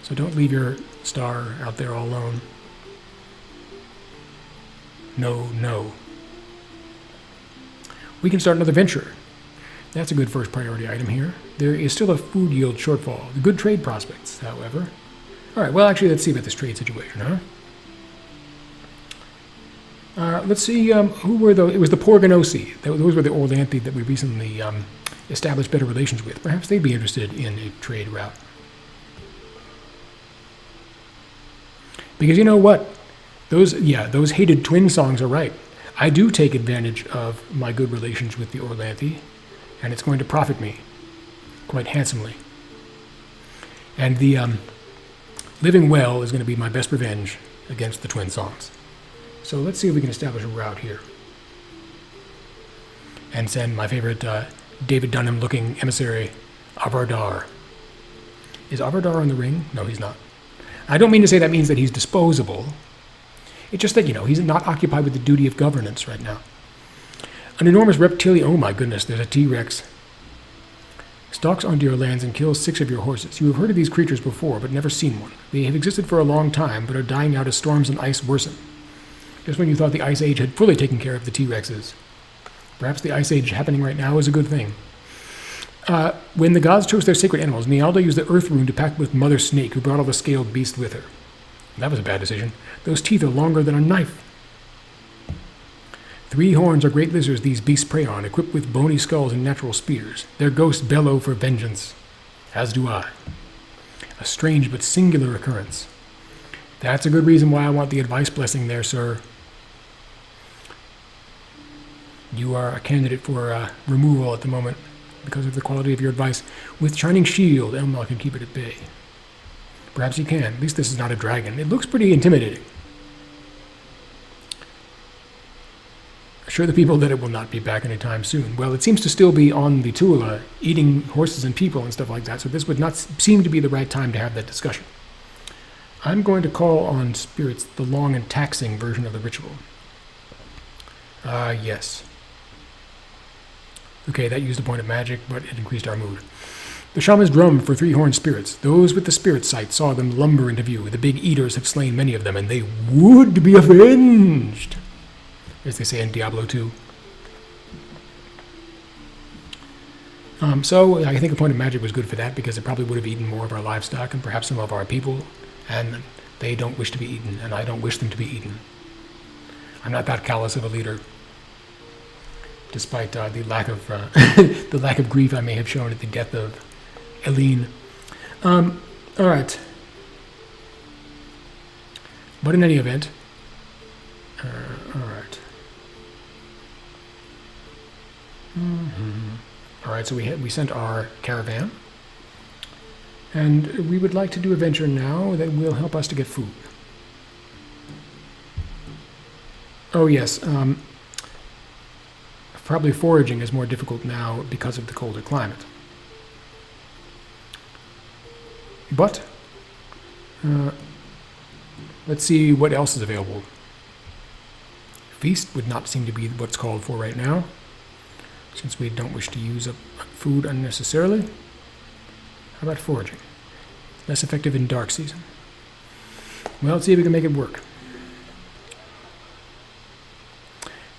So don't leave your star out there all alone. No. We can start another venture. That's a good first priority item here. There is still a food yield shortfall. The good trade prospects, however. All right, well, actually, let's see about this trade situation, huh? Let's see, who were those? It was the Porganosi. Those were the Orlanthi that we recently established better relations with. Perhaps they'd be interested in a trade route. Because you know what? Those hated Twinsongs are right. I do take advantage of my good relations with the Orlanthi, and it's going to profit me quite handsomely. And the living well is going to be my best revenge against the Twinsongs. So let's see if we can establish a route here. And send my favorite David Dunham-looking emissary, Avardar. Is Avardar on the ring? No, he's not. I don't mean to say that means that he's disposable. It's just that, he's not occupied with the duty of governance right now. An enormous reptilian, oh my goodness, there's a T-Rex. Stalks onto your lands and kills 6 of your horses. You have heard of these creatures before, but never seen one. They have existed for a long time, but are dying out as storms and ice worsen. Just when you thought the Ice Age had fully taken care of the T-Rexes. Perhaps the Ice Age happening right now is a good thing. When the gods chose their sacred animals, Nialda used the Earth Rune to pact with Mother Snake, who brought all the scaled beasts with her. That was a bad decision. Those teeth are longer than a knife. 3 horns are great lizards these beasts prey on, equipped with bony skulls and natural spears. Their ghosts bellow for vengeance, as do I. A strange but singular occurrence. That's a good reason why I want the advice blessing there, sir. You are a candidate for removal at the moment because of the quality of your advice. With Shining Shield, Elmar can keep it at bay. Perhaps he can. At least this is not a dragon. It looks pretty intimidating. Assure the people that it will not be back anytime soon. Well, it seems to still be on the Tula, eating horses and people and stuff like that, so this would not seem to be the right time to have that discussion. I'm going to call on spirits the long and taxing version of the ritual. Yes. Okay, that used a point of magic, but it increased our mood. The shamans drummed for 3-horned spirits. Those with the spirit sight saw them lumber into view. The big eaters have slain many of them, and they would be avenged, as they say in Diablo 2. So I think a point of magic was good for that, because it probably would have eaten more of our livestock and perhaps some of our people, and they don't wish to be eaten, and I don't wish them to be eaten. I'm not that callous of a leader, despite the lack of grief I may have shown at the death of Eileen. All right. But in any event, all right. All right, so we sent our caravan, and we would like to do a venture now that will help us to get food. Oh yes, probably foraging is more difficult now because of the colder climate. But let's see what else is available. Feast would not seem to be what's called for right now, since we don't wish to use up food unnecessarily. How about foraging? Less effective in dark season. Well, let's see if we can make it work.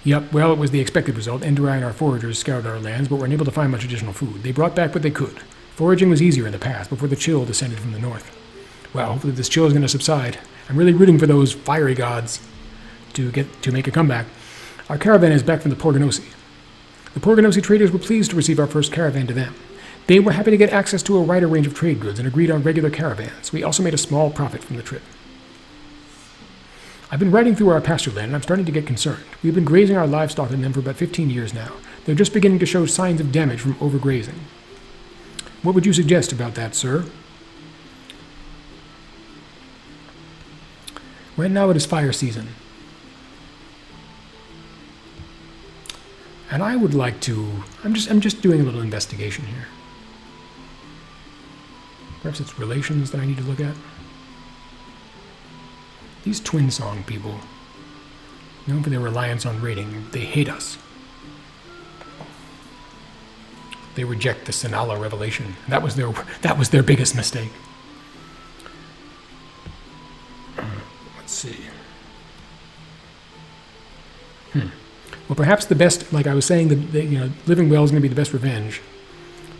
Yep, well, it was the expected result. Endurai and our foragers scoured our lands, but were unable to find much additional food. They brought back what they could. Foraging was easier in the past, before the chill descended from the north. Well, hopefully this chill is going to subside. I'm really rooting for those fiery gods to make a comeback. Our caravan is back from the Porganosi. The Porganosi traders were pleased to receive our first caravan to them. They were happy to get access to a wider range of trade goods and agreed on regular caravans. We also made a small profit from the trip. I've been riding through our pasture land and I'm starting to get concerned. We've been grazing our livestock in them for about 15 years now. They're just beginning to show signs of damage from overgrazing. What would you suggest about that, sir? Right now it is fire season. And I would like to... I'm just doing a little investigation here. Perhaps it's relations that I need to look at. These Twinsong people, known for their reliance on raiding, they hate us. They reject the Sinala revelation. That was their biggest mistake. Let's see. Well, perhaps the best, like I was saying, living well is going to be the best revenge.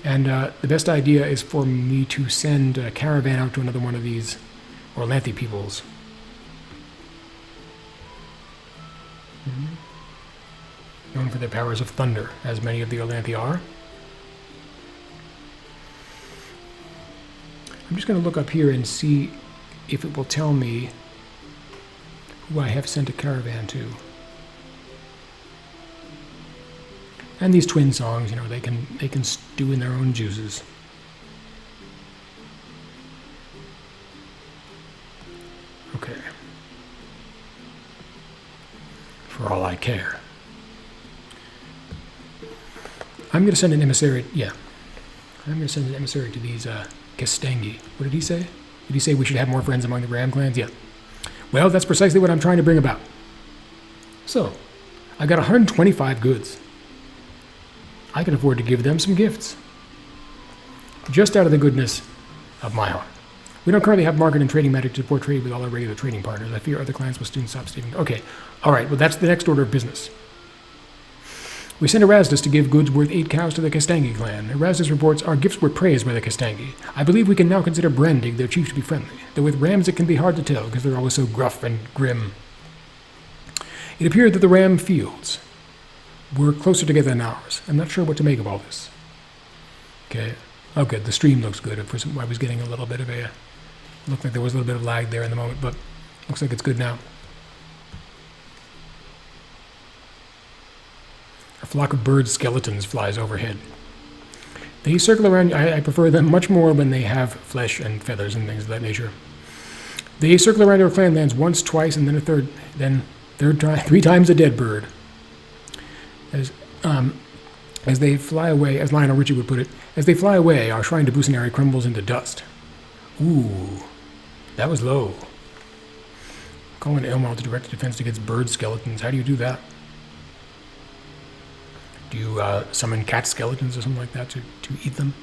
And the best idea is for me to send a caravan out to another one of these Orlanthi peoples. Known for their powers of thunder, as many of the Orlanthi are. I'm just going to look up here and see if it will tell me who I have sent a caravan to. And these Twinsongs, they can stew in their own juices. Okay. For all I care. I'm going to send an emissary. Yeah. I'm going to send an emissary to these Kestangi. What did he say? Did he say we should have more friends among the Ram clans? Yeah. Well, that's precisely what I'm trying to bring about. So, I got 125 goods. I can afford to give them some gifts. Just out of the goodness of my heart. We don't currently have market and trading magic to support trade with all our regular trading partners. I fear other clans will soon stop stealing. Okay, all right, well, that's the next order of business. We sent Erastus to give goods worth 8 cows to the Kestangi clan. Erastus reports our gifts were praised by the Kestangi. I believe we can now consider Brandig, their chief, to be friendly, though with Rams it can be hard to tell because they're always so gruff and grim. It appeared that the Ram fields were closer together than ours. I'm not sure what to make of all this. Okay. Oh, good. The stream looks good. I was getting a little bit of a... Looked like there was a little bit of lag there in the moment, but looks like it's good now. A flock of bird skeletons flies overhead. They circle around... I prefer them much more when they have flesh and feathers and things of that nature. They circle around our clan lands once, twice, and then third time, 3 times a dead bird. As they fly away, as Lionel Richie would put it, as they fly away, our shrine to Busanari crumbles into dust. Ooh, that was low. Call in Elmal to direct defense against bird skeletons. How do you do that? Do you summon cat skeletons or something like that to eat them?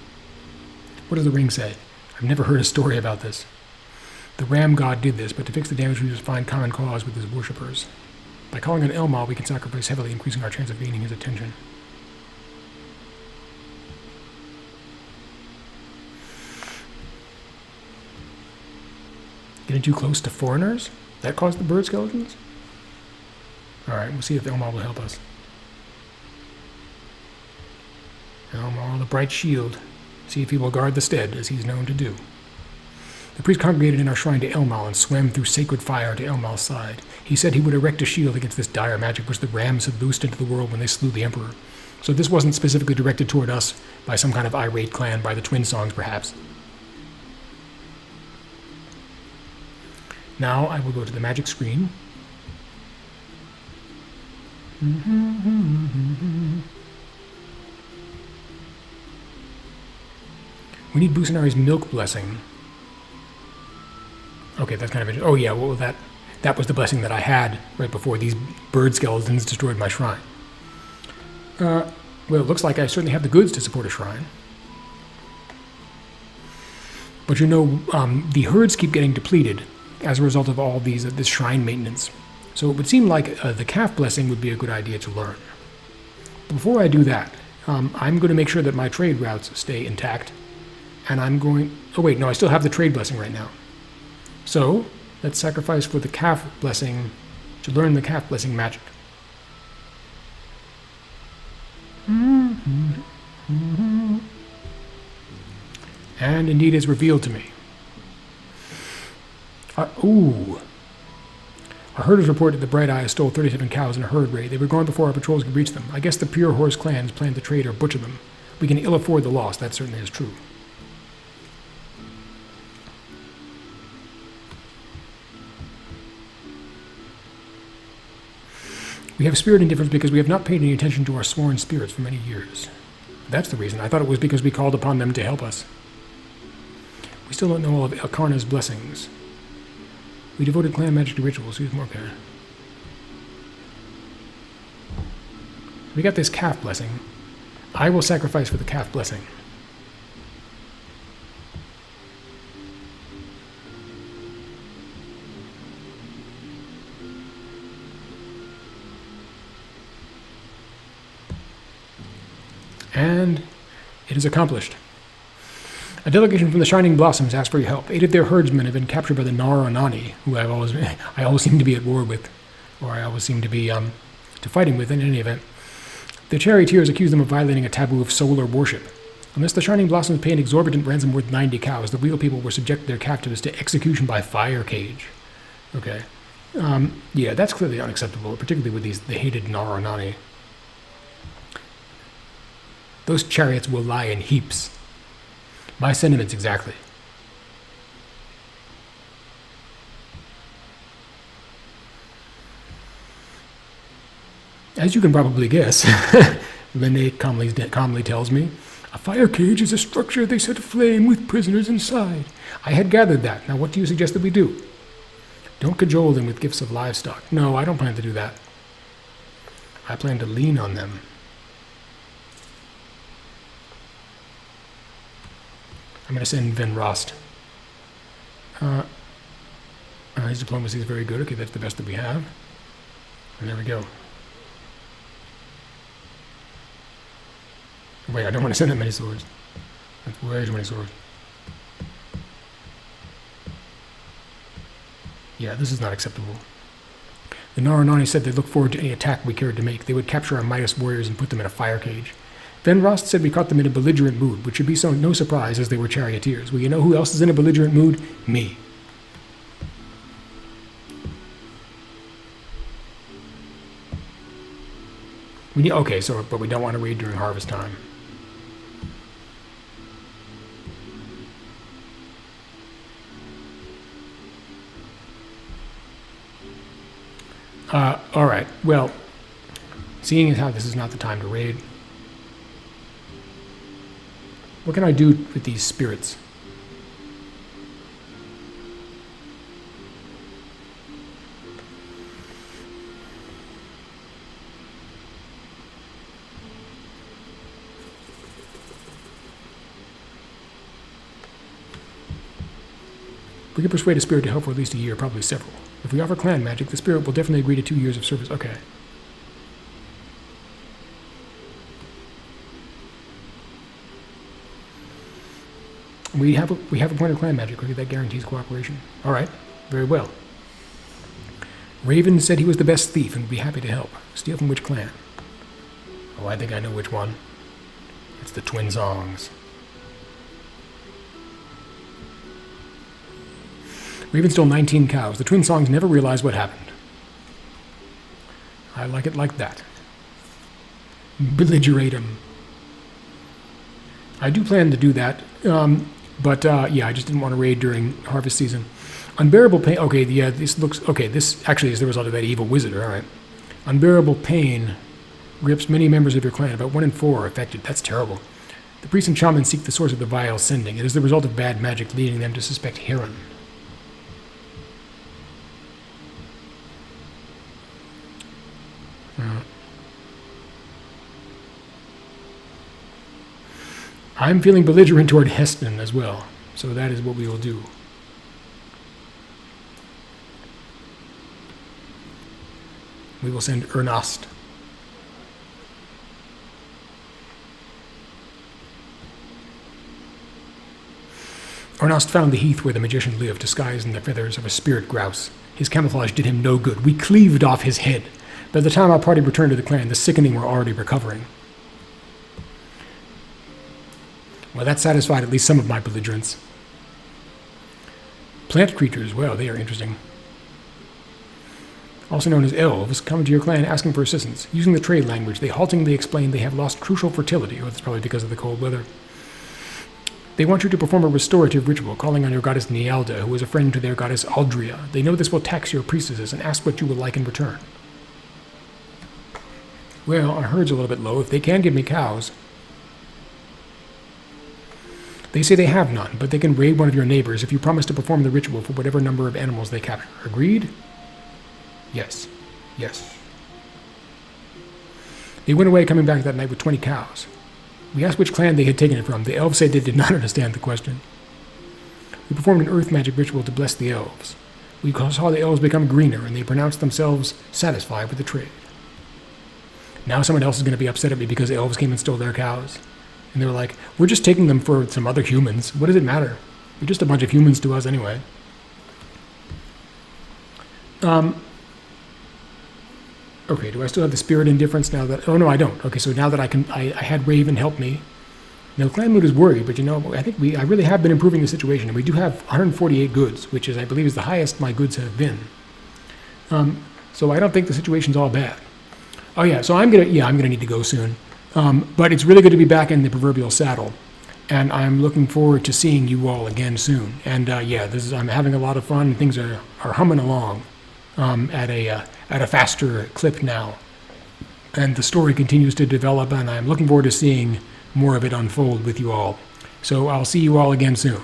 What does the ring say? I've never heard a story about this. The Ram god did this, but to fix the damage we just find common cause with his worshippers. By calling on Elmal, we can sacrifice heavily, increasing our chance of gaining his attention. Getting too close to foreigners? That caused the bird skeletons? Alright, we'll see if Elmal will help us. Elmal, the bright shield. See if he will guard the stead, as he's known to do. The priest congregated in our shrine to Elmal and swam through sacred fire to Elmal's side. He said he would erect a shield against this dire magic which the Rams had loosed into the world when they slew the Emperor. So this wasn't specifically directed toward us by some kind of irate clan, by the Twinsongs perhaps. Now I will go to the magic screen. We need Busanari's milk blessing. Okay, that's kind of interesting. Oh yeah, well that was the blessing that I had right before these bird skeletons destroyed my shrine. Well, it looks like I certainly have the goods to support a shrine. But the herds keep getting depleted as a result of all this shrine maintenance. So it would seem like the calf blessing would be a good idea to learn. Before I do that, I'm going to make sure that my trade routes stay intact. And I'm going... Oh wait, no, I still have the trade blessing right now. So, let's sacrifice for the calf blessing to learn the calf blessing magic. And indeed is revealed to me. Ooh. Our herders reported the Bright Eyes stole 37 cows in a herd raid. They were gone before our patrols could reach them. I guess the Pure Horse clans planned to trade or butcher them. We can ill afford the loss, that certainly is true. We have spirit indifference because we have not paid any attention to our sworn spirits for many years. That's the reason. I thought it was because we called upon them to help us. We still don't know all of Akarna's blessings. We devoted clan magic to rituals. Use more care. We got this calf blessing. I will sacrifice for the calf blessing. And it is accomplished. A delegation from the Shining Blossoms asked for your help. 8 of their herdsmen have been captured by the Naranani, who I always seem to be at war with, or I always seem to be to fighting with in any event. The charioteers accuse them of violating a taboo of solar worship. Unless the Shining Blossoms pay an exorbitant ransom worth 90 cows, the wheel people will subject their captives to execution by fire cage. Okay. Yeah, that's clearly unacceptable, particularly with the hated Naranani. Those chariots will lie in heaps. My sentiments exactly. As you can probably guess, Lene calmly tells me, a fire cage is a structure they set aflame with prisoners inside. I had gathered that. Now what do you suggest that we do? Don't cajole them with gifts of livestock. No, I don't plan to do that. I plan to lean on them. I'm going to send Van Rost. His diplomacy is very good. Okay, that's the best that we have. And there we go. Wait, I don't want to send that many swords. That's way too many swords. Yeah, this is not acceptable. The Naranani said they look forward to any attack we cared to make. They would capture our Midas warriors and put them in a fire cage. Van Rost said we caught them in a belligerent mood, which should be no surprise as they were charioteers. Well, you know who else is in a belligerent mood? Me. Okay, but we don't want to raid during harvest time. Alright, well, seeing as how this is not the time to raid, what can I do with these spirits? We can persuade a spirit to help for at least a year, probably several. If we offer clan magic, the spirit will definitely agree to 2 years of service. Okay. We have a point of clan magic. Okay, that guarantees cooperation. All right, very well. Raven said he was the best thief and would be happy to help. Steal from which clan? Oh, I think I know which one. It's the Twinsongs. Raven stole 19 cows. The Twinsongs never realized what happened. I like it like that. Belligerate him. I do plan to do that. But yeah, I just didn't want to raid during harvest season. Unbearable pain. Okay, yeah, this looks... Okay, this actually is the result of that evil wizard. All right. Unbearable pain grips many members of your clan. About 1 in 4 are affected. That's terrible. The priests and shamans seek the source of the vile sending. It is the result of bad magic leading them to suspect Heron. I'm feeling belligerent toward Hesten as well, so that is what we will do. We will send Ernast. Ernast found the heath where the magician lived, disguised in the feathers of a spirit grouse. His camouflage did him no good. We cleaved off his head. By the time our party returned to the clan, the sickening were already recovering. Well, that satisfied at least some of my belligerents. Plant creatures, well, they are interesting. Also known as elves, come to your clan asking for assistance. Using the trade language, they haltingly explain they have lost crucial fertility. Oh, that's probably because of the cold weather. They want you to perform a restorative ritual, calling on your goddess Nialda, who is a friend to their goddess Aldria. They know this will tax your priestesses and ask what you would like in return. Well, our herd's a little bit low. If they can give me cows. They say they have none, but they can raid one of your neighbors if you promise to perform the ritual for whatever number of animals they capture. Agreed? Yes. Yes. They went away, coming back that night with 20 cows. We asked which clan they had taken it from. The elves said they did not understand the question. We performed an earth magic ritual to bless the elves. We saw the elves become greener, and they pronounced themselves satisfied with the trade. Now someone else is going to be upset at me because elves came and stole their cows. And they were like, we're just taking them for some other humans. What does it matter? They're just a bunch of humans to us anyway. Okay, do I still have the spirit indifference now that... Oh, no, I don't. Okay, so now that I had Raven help me. Now, Clan Mood is worried, but I think I really have been improving the situation. And we do have 148 goods, which is, I believe, is the highest my goods have been. So I don't think the situation's all bad. Oh, yeah, so I'm going to need to go soon. But it's really good to be back in the proverbial saddle. And I'm looking forward to seeing you all again soon. And I'm having a lot of fun. Things are humming along at a faster clip now. And the story continues to develop, and I'm looking forward to seeing more of it unfold with you all. So I'll see you all again soon.